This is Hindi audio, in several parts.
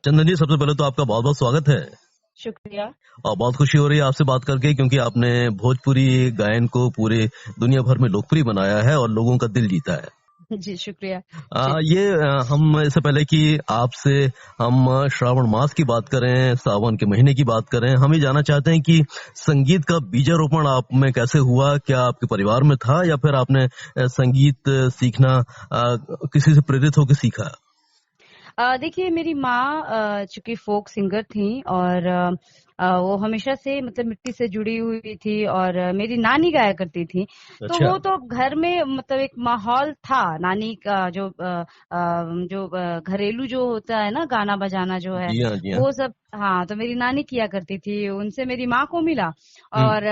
चंदन जी, सबसे पहले तो आपका बहुत-बहुत स्वागत है शुक्रिया। और बहुत खुशी हो रही है आपसे बात करके क्योंकि आपने भोजपुरी गायन को पूरे दुनिया भर में लोकप्रिय बनाया है और लोगों का दिल जीता है। जी, शुक्रिया। जी। हम इससे पहले कि आपसे हम श्रावण मास की बात करें, सावन के महीने की बात करें, हम ये जानना चाहते हैं कि संगीत का बीजारोपण आप में कैसे हुआ? क्या आपके परिवार में था या फिर आपने संगीत सीखना किसी से प्रेरित होकर सीखा? देखिए मेरी माँ चूँकि फ़ोक सिंगर थीं और वो हमेशा से मतलब मिट्टी से जुड़ी हुई थी और मेरी नानी गाया करती थी। तो अच्छा। वो तो घर में मतलब एक माहौल था नानी का जो घरेलू जो होता है ना गाना बजाना जो है, जी हाँ, जी हाँ। वो सब हाँ, तो मेरी नानी किया करती थी, उनसे मेरी माँ को मिला हुँ। और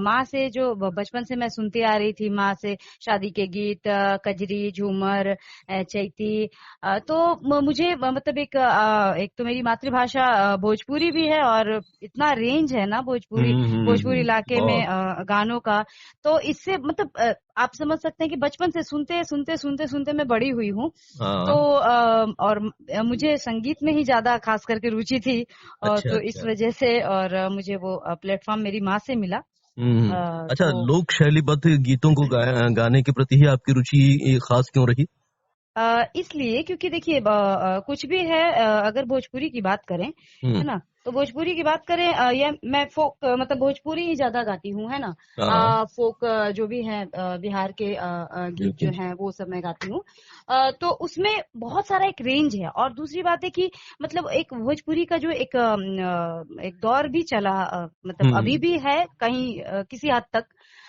माँ से जो बचपन से मैं सुनती आ रही थी माँ से शादी के गीत, कजरी, झूमर, चैती तो मुझे मतलब एक तो मेरी मातृभाषा भोजपुरी भी है और इतना रेंज है ना भोजपुरी इलाके में बहुत। गानों का, तो इससे मतलब आप समझ सकते हैं कि बचपन से सुनते मैं बड़ी हुई हूँ। तो हाँ। और मुझे संगीत में ही ज़्यादा ख़ास करके रुचि थी और अच्छा, तो इस अच्छा। वज़ह से और मुझे वो प्लेटफ़ॉर्म मेरी माँ से मिला। हुँ। अच्छा, तो लोक शैलीबद्ध गीतों को गाने के प्रति ही आपकी रुचि ख़ास क्यों रही? इसलिए क्योंकि देखिए कुछ भी है अगर भोजपुरी की बात करें, हुँ। है ना? तो भोजपुरी की बात करें या मैं फ़ोक मतलब भोजपुरी ही ज़्यादा गाती हूँ, है ना? हाँ, फ़ोक जो भी है बिहार के गीत जो बिल्कुल। हैं वो सब मैं गाती हूँ। तो उसमें बहुत सारा एक रेंज है और दूसरी बात है कि मतलब एक भोजपुरी का जो एक दौर भी चला मतलब अभी हुँ, भी है कहीं किसी हद तक।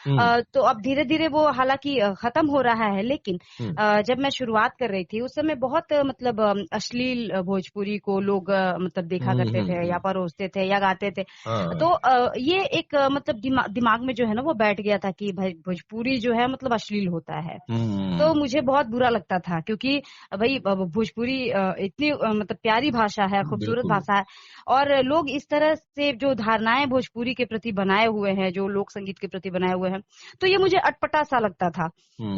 हुँ, तो अब धीरे-धीरे वो हालाँकि ख़त्म हो रहा है लेकिन हुँ, जब मैं शुरुआत कर रही थी उस समय बहुत मतलब अश्लील भोजपुरी को लोग मतलब देखा हुँ, करते हुँ, थे या हुँ। परोसते थे या गाते थे। हाँ। तो ये एक मतलब दिमाग में जो है ना वो बैठ गया था कि भाई भोजपुरी जो है मतलब अश्लील होता है। तो हुँ, मुझे बहुत बुरा लगता था क्योंकि भई भोजपुरी इतनी मतलब प्यारी भाषा है, खूबसूरत बिल्कुल। भाषा है और लोग इस तरह से जो धारणाएँ भोजपुरी के प्रति बनाए हुए हैं, जो लोक संगीत के प्रति बनाए हुए हैं, तो ये मुझे अटपटा-सा लगता था।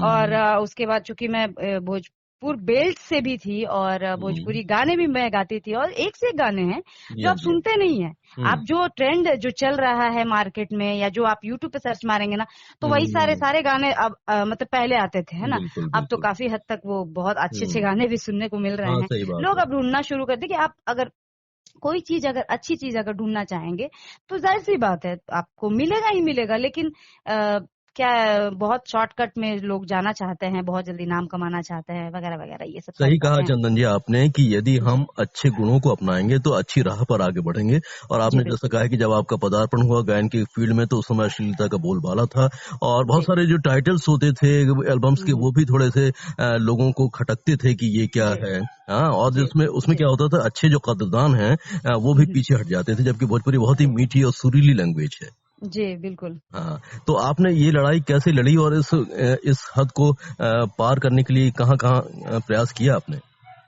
और हुँ, उसके बाद चूँकि मैं भोजपुर बेल्ट से भी थी और हुँ। भोजपुरी गाने भी मैं गाती थी और एक से एक गाने हैं, जी जो हाँ, आप जी हाँ। सुनते नहीं हैं। हुँ, आप जो ट्रेंड जो चल रहा है मार्केट में या जो आप यूट्यूब पे सर्च मारेंगे ना, तो वही हुँ। सारे गाने अब मतलब पहले आते थे, है ना? बिल्कुल, अब तो बिल्कुल। काफ़ी हद तक वो बहुत अच्छे-अच्छे हुँ। गाने भी सुनने को मिल रहे हाँ, हैं। सही बात लोग है। अब ढूँढना शुरू कर देखिए आप अगर कोई चीज़ अगर अच्छी चीज़ अगर ढूँढना चाहेंगे, तो ज़ाहिर-सी बात है आपको मिलेगा ही मिलेगा लेकिन क्या बहुत शॉर्टकट में लोग जाना चाहते हैं, बहुत जल्दी नाम कमाना चाहते हैं, वगैरह-वगैरह ये सब सारी सही कहा बातें हैं। चंदन जी आपने कि यदि जी, हम अच्छे गुणों को अपनाएँगे तो अच्छी राह पर आगे बढ़ेंगे और जी आपने जैसा बिल्कुल। कहा है कि जब आपका पदार्पण हुआ गायन की फील्ड में तो उस समय अश्लीलता का बोलबाला था और बहुत जी। सारे जो टाइटल्स होते थे एल्बम्स के हुँ, वो भी थोड़े से लोगों को खटकते थे कि ये क्या जी, है। हाँ, और जी, जिसमें उसमें जी। क्या होता था अच्छे जो कद्रदान हैं वो भी हुँ, हुँ। पीछे हट जाते थे जबकि भोजपुरी बहुत ही मीठी और सुरीली लैंग्वेज है। जी, बिल्कुल। हाँ, तो आपने ये लड़ाई कैसे लड़ी और इस हद को पार करने के लिए कहाँ-कहाँ प्रयास किया आपने?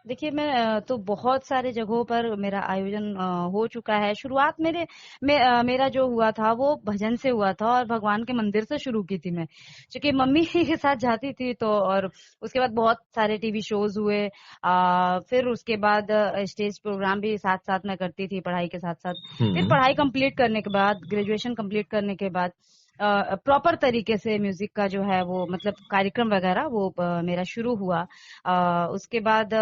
देखिए मैं तो बहुत सारे जगहों पर मेरा आयोजन हो चुका है। शुरुआत मेरा जो हुआ था वो भजन से हुआ था और भगवान के मंदिर से शुरू की थी मैं। चूँकि मम्मी के साथ जाती थी तो और उसके बाद बहुत सारे टीवी शोज़ हुए। फिर उसके बाद स्टेज प्रोग्राम भी साथ-साथ मैं करती थी पढ़ाई के साथ-साथ। फिर हुँ, पढ़ाई कंप्लीट करने के बाद, ग्रेजुएशन कंप्लीट करने के बाद प्रॉपर तरीके से म्यूज़िक का जो है वो मतलब कार्यक्रम वगैरह वो मेरा शुरू हुआ। उसके बाद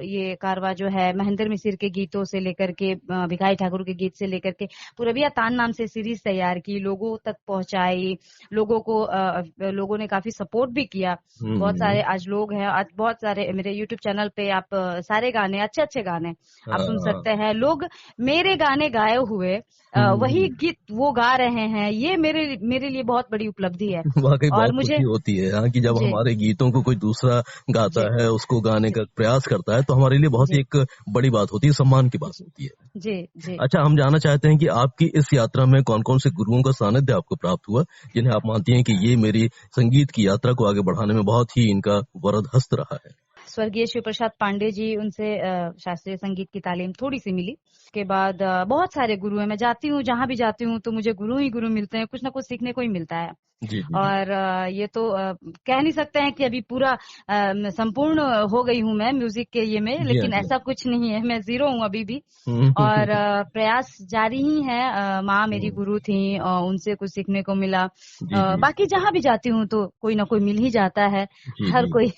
ये कारवां जो है महेंद्र मिसिर के गीतों से लेकर के भिखारी ठाकुर के गीत से लेकर के पूरबिया तान नाम से सीरीज तैयार की, लोगों तक पहुंचाई, लोगों ने काफी सपोर्ट भी किया। बहुत हुँ, सारे आज लोग हैं, आज बहुत सारे मेरे यूट्यूब चैनल पे आप सारे गाने अच्छे-अच्छे गाने आप सुन हाँ। सकते हैं। लोग मेरे गाने गाए हुए हुँ, वही हुँ। गीत वो गा रहे हैं, ये मेरे लिए बहुत बड़ी उपलब्धि है वाक़ई और बहुत मुझे खुशी होती है हाँ, कि जब जी, हमारे गीतों को कोई दूसरा गाता जी, है, उसको गाने जी, का प्रयास करता है, तो हमारे लिए बहुत ही जी, एक बड़ी बात होती है, सम्मान की बात जी, होती है। जी, जी। अच्छा, हम जानना चाहते हैं कि आपकी इस यात्रा में कौन-कौन से गुरुओं का सानिध्य आपको प्राप्त हुआ, जिन्हें आप मानती हैं कि ये मेरी संगीत की यात्रा को आगे बढ़ाने में बहुत ही इनका वरद हस्त रहा है? स्वर्गीय शिव प्रसाद पांडे जी, उनसे शास्त्रीय संगीत की तालीम थोड़ी सी मिली। उसके बाद बहुत सारे गुरु हैं, मैं जाती हूँ, जहाँ भी जाती हूँ तो मुझे गुरु ही गुरु मिलते हैं, कुछ ना कुछ सीखने को ही मिलता है। जी, जी, जी। और ये तो कह नहीं सकते हैं कि अभी पूरा संपूर्ण हो गई हूँ मैं म्यूजिक के ये में, जी हाँ, लेकिन जी हाँ। ऐसा कुछ नहीं है, मैं जीरो हूँ अभी भी। हुँ, और प्रयास जारी ही है। माँ मेरी हुँ। गुरु थी, उनसे कुछ सीखने को मिला। जी, जी। बाकी जहाँ भी जाती हूँ तो कोई ना कोई मिल ही जाता है। जी, हर जी। कोई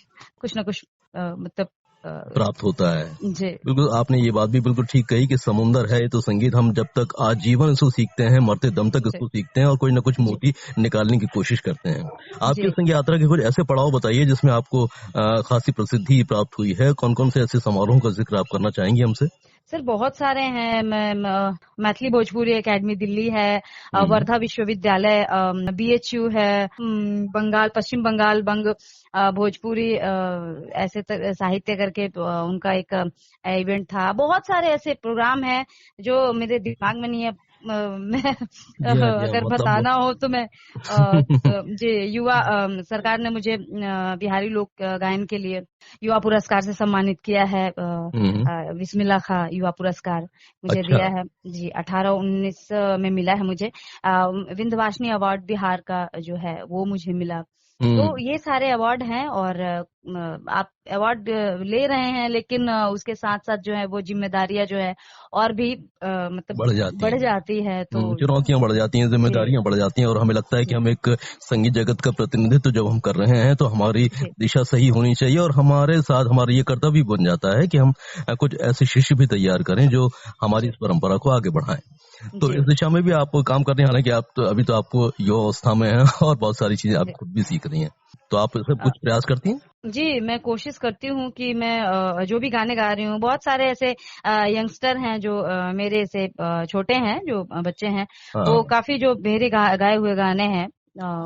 कुछ ना कुछ मतलब प्राप्त होता है। जी बिल्कुल, आपने ये बात भी बिल्कुल ठीक कही कि समुंदर है तो संगीत हम जब तक आजीवन इसको सीखते हैं, मरते दम तक जी इसको सीखते हैं और कोई न कुछ जी मोती निकालने की कोशिश करते हैं। आपकी जी। संगीत यात्रा के कुछ ऐसे पड़ाव बताइए जिसमें आपको खासी प्रसिद्धि प्राप्त हुई है। कौन-कौन से ऐसे समारोहों का ज़िक्र आप करना चाहेंगी हमसे? सर बहुत सारे हैं। मैथिली भोजपुरी एकेडमी दिल्ली है, हुँ। वर्धा विश्वविद्यालय, बीएचयू है, बंगाल, पश्चिम बंगाल बंग भोजपुरी ऐसे साहित्य करके उनका एक इवेंट था। बहुत सारे ऐसे प्रोग्राम हैं जो मेरे दिमाग में नहीं है। मैं जी हाँ, अगर मतलब बताना हो तो मैं जी युवा सरकार ने मुझे बिहारी लोक गायन के लिए युवा पुरस्कार से सम्मानित किया है। हुँ, बिस्मिल्लाह खां युवा पुरस्कार मुझे अच्छा। दिया है जी। 18-19 में मिला है मुझे। विंध्यवासिनी अवार्ड बिहार का जो है वो मुझे मिला। तो हुँ, ये सारे अवार्ड हैं। और आप अवार्ड ले रहे हैं, लेकिन उसके साथ साथ जो है वो जिम्मेदारियां जो है और भी मतलब बढ़ जाती बढ़ हैं। जाती है। तो चुनौतियाँ बढ़ जाती हैं, जी ज़िम्मेदारियाँ बढ़ जाती हैं और हमें लगता है कि जी हम एक संगीत जगत का प्रतिनिधित्व जब हम कर रहे हैं, तो हमारी जी दिशा सही होनी चाहिए और हमारे साथ हमारा ये कर्तव्य भी बन जाता है कि हम कुछ ऐसे शिष्य भी तैयार करें, जो हमारी जी इस परंपरा को आगे बढ़ाएँ। तो जी इस दिशा में भी आप काम कर रही हैं, हालाँकि आप तो अभी तो आपको युवा अवस्था में हैं और बहुत सारी चीज़ें आप जी। खुद भी सीख रही हैं। तो आप इसमें अ, कुछ प्रयास करती हैं? जी, मैं कोशिश करती हूँ कि मैं जो भी गाने गा रही हूँ, बहुत सारे ऐसे यंगस्टर हैं जो मेरे से छोटे हैं, जो बच्चे हैं, वो हाँ। काफ़ी जो मेरे गाए हुए गाने हैं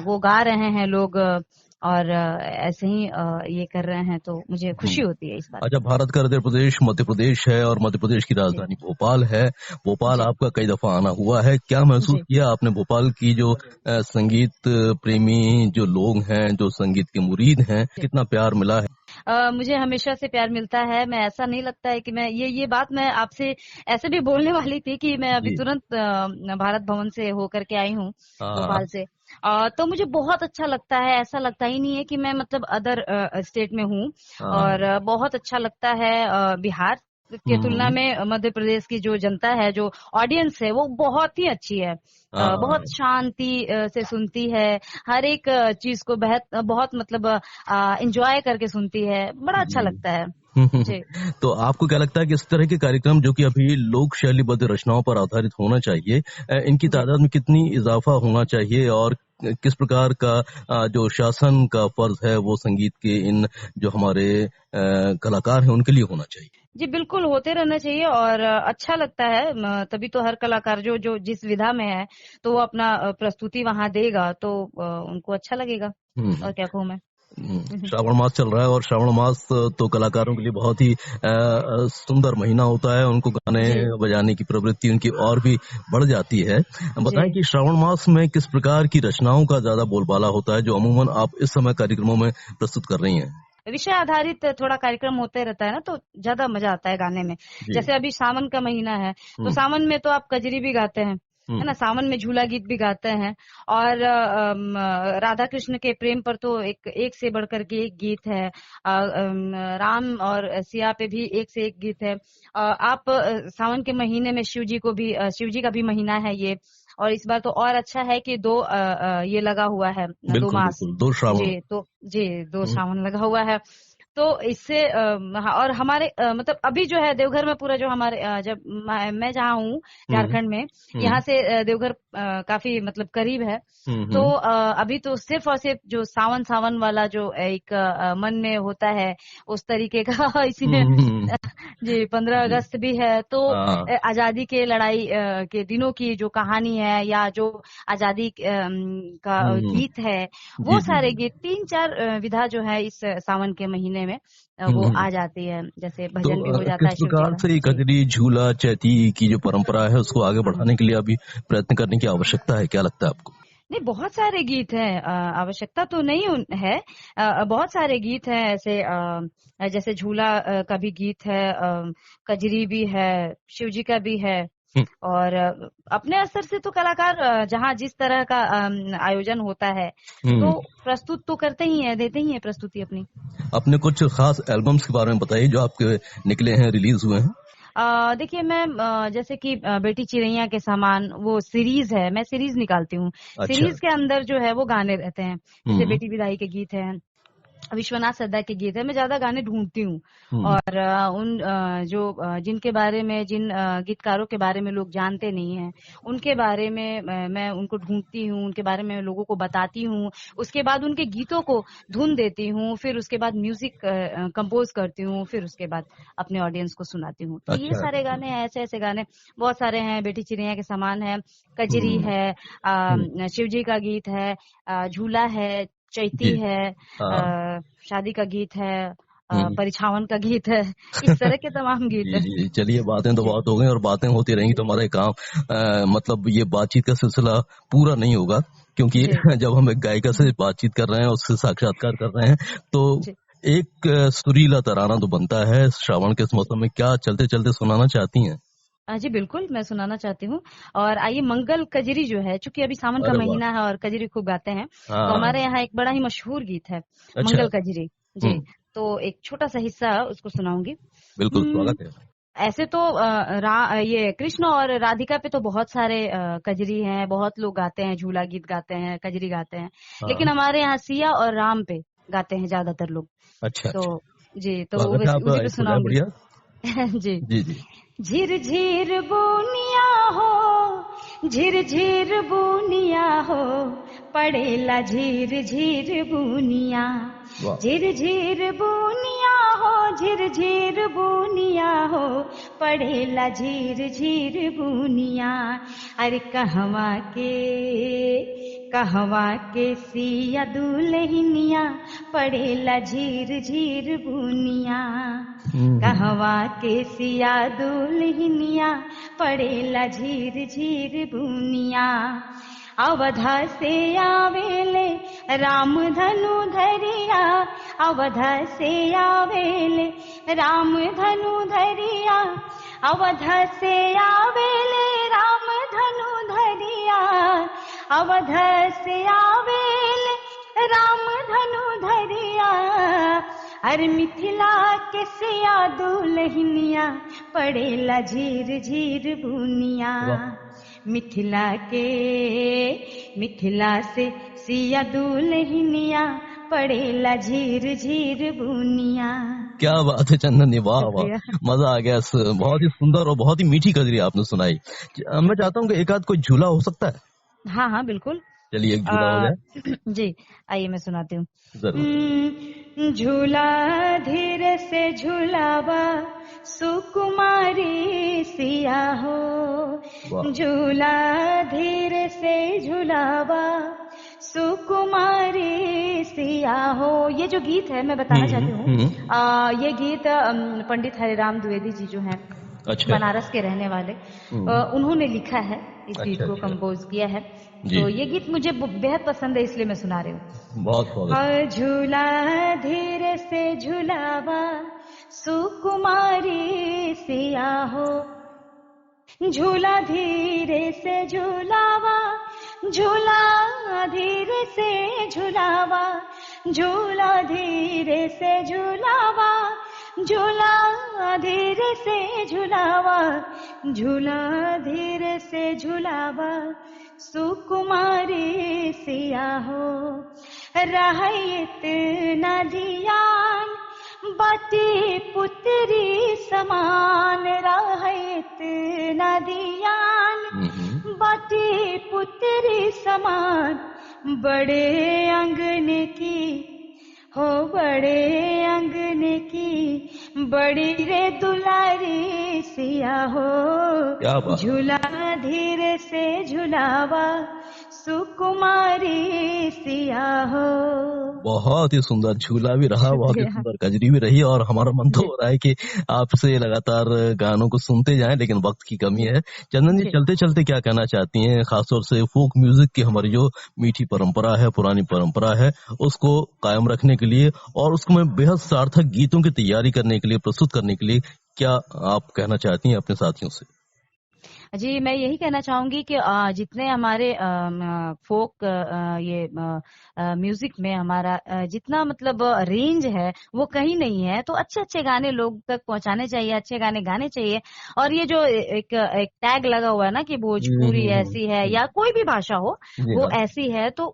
वो गा रहे हैं लोग। और ऐसे ही ये कर रहे हैं, तो मुझे हुँ। खुशी होती है इस बात अच्छा, की। भारत का हृदय प्रदेश मध्य प्रदेश है और मध्य प्रदेश की जी, राजधानी भोपाल है। भोपाल जी, आपका कई दफ़ा आना हुआ है। क्या महसूस जी। किया आपने भोपाल की जो संगीत प्रेमी जो लोग हैं, जो संगीत के मुरीद हैं, जी। कितना प्यार मिला है? मुझे हमेशा से प्यार मिलता है। मैं ऐसा नहीं लगता है कि मैं ये बात मैं आपसे ऐसे भी बोलने वाली थी कि मैं अभी जी। तुरंत भारत भवन से होकर के आई हूँ, हाँ, भोपाल हाँ। से। तो मुझे बहुत अच्छा लगता है। ऐसा लगता ही नहीं है कि मैं मतलब अदर स्टेट में हूँ। और हाँ। बहुत अच्छा लगता है। बिहार के हुँ, तुलना हुँ। में मध्य प्रदेश की जो जनता है, जो ऑडियंस है, वो बहुत ही अच्छी है। बहुत हाँ। शांति से सुनती है। हर एक चीज को बहुत मतलब एंजॉय करके सुनती है। बड़ा अच्छा जी। लगता है। जी, तो आपको क्या लगता है कि इस तरह के कार्यक्रम जो कि अभी लोक शैलीबद्ध रचनाओं पर आधारित होना चाहिए, इनकी जी। तादाद में कितनी इजाफा होना चाहिए और किस प्रकार का जो शासन का फर्ज है वो संगीत के इन जो हमारे कलाकार हैं उनके लिए होना चाहिए? जी, बिल्कुल होते रहना चाहिए। और अच्छा लगता है। तभी तो हर कलाकार जो जो जिस विधा में है, तो वो अपना प्रस्तुति वहाँ देगा, तो उनको अच्छा लगेगा। हुँ, और हुँ। क्या कहूँ मैं? श्रावण मास चल रहा है और श्रावण मास तो कलाकारों के लिए बहुत ही सुंदर महीना होता है। उनको गाने जी, बजाने की प्रवृत्ति उनकी और भी बढ़ जाती है। जी। बताएं कि श्रावण मास में किस प्रकार की रचनाओं का ज़्यादा बोलबाला होता है, जो अमूमन आप इस समय कार्यक्रमों में प्रस्तुत कर रही हैं? विषय आधारित थोड़ा कार्यक्रम होते रहता है ना, तो ज्यादा मजा आता है गाने में। जी। जैसे अभी सावन का महीना है, तो हुँ, सावन में तो आप कजरी भी गाते हैं, हुँ, है ना? सावन में झूला गीत भी गाते हैं। और राधा कृष्ण के प्रेम पर तो एक एक से बढ़कर के एक गीत है। राम और सिया पे भी एक से एक गीत है। आप सावन के महीने में शिव जी का भी महीना है ये। और इस बार तो और अच्छा है कि दो ये लगा हुआ है, 2 बिल्कुल, मास। बिल्कुल। 2 श्रावण। जी 2 हुँ, सावन लगा हुआ है। तो इससे हाँ। और हमारे मतलब अभी जो है देवघर में पूरा जो हमारे जब मैं जहाँ हूँ हुँ, झारखंड में, हुँ, यहाँ से देवघर काफी मतलब करीब है। हुँ, तो हुँ। अभी तो सिर्फ और सिर्फ जो सावन सावन वाला जो एक मन में होता है, उस तरीके का इसी हुँ, में हुँ, हुँ। जी 15 जी। अगस्त भी है। तो हाँ। आजादी के लड़ाई के दिनों की जो कहानी है, या जो आजादी का हुँ, हुँ। गीत है, वो जी, जी, सारे जी। गीत 3-4 विधा जो है इस सावन के महीने में हुँ, वो हुँ। आ जाती है। जैसे तो भजन भी हो जाता किस है शिव जी प्रकार का। से ये जी। कजरी, झूला, चैती की जो परंपरा है उसको आगे हुँ। बढ़ाने के लिए अभी प्रयत्न करने की आवश्यकता है, क्या लगता है आपको? नहीं, बहुत सारे गीत हैं, आवश्यकता तो नहीं है। बहुत सारे गीत हैं ऐसे, जैसे झूला का भी गीत है, कजरी भी है, शिव जी का भी है। हम्म, और अपने स्तर से तो कलाकार जहाँ जिस तरह का आयोजन होता है हम्म। तो प्रस्तुत तो करते ही है, देते ही है प्रस्तुति अपनी। अपने कुछ खास एल्बम्स के बारे में बताइए जो आपके निकले हैं, रिलीज हुए हैं। देखिए मैं जैसे कि बेटी चिड़ैया के समान वो सीरीज है, मैं सीरीज निकालती हूँ। अच्छा। सीरीज के अंदर जो है वो गाने रहते हैं, जैसे हम्म, बेटी विदाई के गीत हैं, विश्वनाथ सरदा के गीत है। मैं ज्यादा गाने ढूंढती हूँ हम्म। और जो जिनके बारे में, जिन गीतकारों के बारे में लोग जानते नहीं हैं, उनके बारे में मैं उनको ढूंढती हूँ, उनके बारे में लोगों को बताती हूँ। उसके बाद उनके गीतों को धुन देती हूँ, फिर उसके बाद म्यूजिक कंपोज करती हूँ, फिर उसके बाद अपने ऑडियंस को सुनाती हूँ। तो ये अच्छा। सारे गाने हैं, ऐसे ऐसे गाने बहुत सारे हैं। बेटी चिड़िया के समान है, कजरी हम्म, है, हम्म। शिव जी का गीत है, झूला है, चैती जी। है, हाँ। शादी का गीत है, हम्म। परिछावन का गीत है। इस तरह के तमाम गीत जी है। जी, चलिए, बातें तो जी बहुत हो गई और बातें होती रहेंगी तो जी हमारा ये काम मतलब ये बातचीत का सिलसिला पूरा नहीं होगा, क्योंकि जी जब हम एक गायिका से बातचीत कर रहे हैं, उससे साक्षात्कार कर रहे हैं, तो जी। एक सुरीला तराना तो बनता है। श्रावण के इस मौसम में क्या चलते चलते सुनाना चाहती हैं? जी बिल्कुल, मैं सुनाना चाहती हूँ। और आइए, मंगल कजरी जो है, चूंकि अभी सावन का अरे वाह। महीना है और कजरी खूब गाते हैं, तो हमारे हाँ। यहाँ एक बड़ा ही मशहूर गीत है, अच्छा। मंगल कजरी। जी, हम्म। तो एक छोटा सा हिस्सा उसको सुनाऊंगी। बिल्कुल, हम्म, स्वागत है। ऐसे तो ये कृष्ण और राधिका पे तो बहुत सारे कजरी हैं, बहुत लोग गाते हैं, झूला गीत गाते हैं, कजरी गाते हैं। लेकिन हाँ। हमारे यहाँ सिया और राम पे गाते हैं ज्यादातर लोग। अच्छा तो अच्छा। जी, तो स्वागत है आपका, उसी पे एक हो जाए सुनाऊंगी। बढ़िया। जी। जी जी। झिर झिर बुनिया हो, झिर झिर बुनिया हो, पड़ेला झिर झिर बुनिया। वाह। झिर झिर बुनिया हो, झिर झिर बुनिया हो, पड़ेला झिर झिर बुनिया। अरे कहवा के सिया दुल्हनिया, पड़ेला झिर झिर बुनिया। हम्म। कहवा के सिया दुल्हनिया, पड़ेला झिर झिर बुनिया। अवधा से आवेले राम धनु धरिया, अवधा से आवेले राम धनु धरिया, अवधा से आवेले राम धनु धरिया, अवधा से आवेले राम धनु धरिया। अरे मिथिला के सिया दुल्हनिया, पड़ेला झिर झिर बुनिया। वाह, मिथिला से सिया दुल्हनिया, पड़ेला झिर झिर बुनिया। क्या बात है चंदन, वाह वाह, शुक्रिया। मजा आ गया। बहुत ही सुंदर और बहुत ही मीठी कजरी आपने सुनाई। मैं चाहता हूँ कि एक आध कोई झूला हो सकता है। हाँ हाँ बिल्कुल। चलिए, एक झूला हो आ, जाए। जी, आइए मैं सुनाती हूँ। जरूर। झूला धीरे से झूलावा, सुकुमारी सिया वाह। हो। झूला धीरे से झूलावा, सुकुमारी सिया हो। ये जो गीत है मैं बताना चाहती हूँ, हम्म। ये गीत पंडित हरिराम द्विवेदी जी जो हैं, अच्छा। बनारस के रहने वाले, हम्म। उन्होंने लिखा है, इस गीत अच्छा को अच्छा। कंपोज किया है। जी। तो ये गीत मुझे बेहद पसंद है, इसलिए मैं सुना रही हूँ। बहुत स्वागत है। हाँ, झूला धीरे से झूलावा, सुकुमारी सिया हो। झूला धीरे से झूलावा, झूला धीरे से झूलावा, झूला धीरे से झूलावा, झूला धीरे से झूलावा, झूला धीरे से झूलावा, सुकुमारी सिया हो। रहत नदियान बाटी पुत्री समान, रहत नदियान बाटी पुत्री समान। बड़े अंगन की हो, बड़े अंगन की, बड़ी रे दुलारी सिया हो। क्या बात। झूला धीरे से झूलावा, सुकुमारी सिया हो। बहुत ही सुंदर, झूला भी रहा, बहुत ही शुक्रिया सुंदर कजरी भी रही, और हमारा मन तो जी हो रहा है कि आपसे लगातार गानों को सुनते जाएं, लेकिन वक्त की कमी है। चंदन जी, जी। चलते चलते क्या कहना चाहती हैं, खासतौर से फोक म्यूजिक की हमारी जो मीठी परंपरा है, पुरानी परंपरा है, उसको कायम रखने के लिए और उसको में बेहद सार्थक गीतों की तैयारी करने के लिए, प्रस्तुत करने के लिए क्या आप कहना चाहती हैं अपने साथियों से? जी, मैं यही कहना चाहूँगी कि जितने हमारे फ़ोक ये म्यूज़िक में हमारा जितना मतलब रेंज है, वो कहीं नहीं है। तो अच्छे-अच्छे गाने लोग तक पहुँचाने चाहिए, अच्छे गाने गाने चाहिए। और ये जो एक एक टैग लगा हुआ है ना कि भोजपुरी ऐसी है या कोई भी भाषा हो, जी वो हाँ, ऐसी है, तो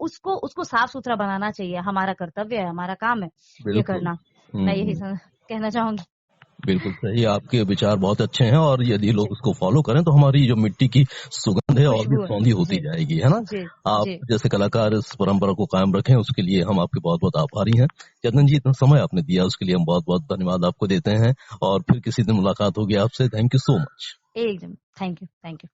उसको साफ-सुथरा बनाना चाहिए। हमारा कर्तव्य है, हमारा काम है ये बिल्कुल। करना। हम्म मैं यही हम्म। कहना चाहूँगी। बिल्कुल सही, आपके विचार बहुत अच्छे हैं, और यदि लोग जी, उसको फॉलो करें तो हमारी जो मिट्टी की सुगंध है और भी खुशबू है। सौंधी होती जी, जाएगी, है ना? जी, आप जी। जैसे कलाकार इस परंपरा को कायम रखें, उसके लिए हम आपके बहुत बहुत आभारी हैं। चंदन जी, इतना समय आपने दिया उसके लिए हम बहुत बहुत धन्यवाद आपको देते हैं, और फिर किसी दिन मुलाकात होगी आपसे। Thank you so much. एकदम। Thank you, thank you.